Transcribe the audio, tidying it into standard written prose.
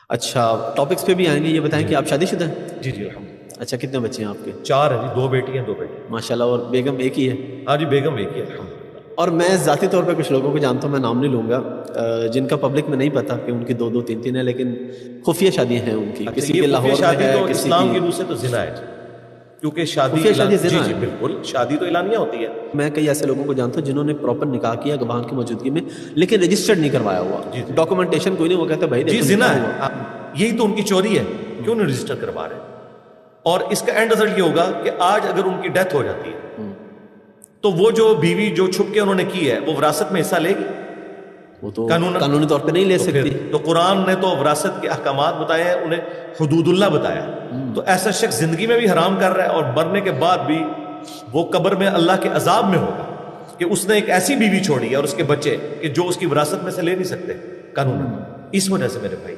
अच्छा, टॉपिक्स पे भी आएंगे। ये बताएं कि आप शादीशुदा हैं? जी जी अल्हम्दुलिल्लाह। अच्छा, कितने बच्चे हैं आपके? 4 है जी, 2 बेटी हैं 2 बेटे। माशाल्लाह। और बेगम एक ही है? हाँ जी, बेगम एक ही है अल्हम्दुलिल्लाह। और मैं ज़ाती तौर पे कुछ लोगों को जानता हूँ, मैं नाम नहीं लूँगा, जिनका पब्लिक में नहीं पता कि उनकी 2-2 3-3 है, लेकिन खुफिया शादी हैं उनकी। अच्छा, किसी ये के खुफिया लाहौर में शादी है, तो किसी इस्लाम की की। रूह से तो ज़िना है जी। क्योंकि शादी खुफिया शादी जी ज़िना जी है? बिल्कुल, शादी तो एलानिया होती है। मैं कई ऐसे लोगों को जानता हूँ जिन्होंने प्रॉपर निकाह किया गवाह की मौजूदगी में, लेकिन रजिस्टर्ड नहीं करवाया हुआ, जी जी डॉक्यूमेंटेशन कोई नहीं। वो कहते भाई जी, देखो ज़िना निकाह है। हुआ। यही तो उनकी चोरी है, क्यों नहीं रजिस्टर करवा रहे? और इसका एंड रिजल्ट ये होगा कि आज अगर उनकी डेथ हो जाती है तो वो जो बीवी जो छुप के उन्होंने की है वो विरासत में हिस्सा लेगी? वो तो कानूनी तौर पे नहीं ले तो सकती। तो कुरान ने तो विरासत के अहकामात बताए हैं, उन्हें हुदूदुल्लाह बताया। तो ऐसा शख्स जिंदगी में भी हराम कर रहा है और मरने के बाद भी वो कब्र में अल्लाह के अजाब में होगा कि उसने एक ऐसी बीवी छोड़ी है और उसके बच्चे कि जो उसकी विरासत में से ले नहीं सकते कानून। इस वजह से मेरे भाई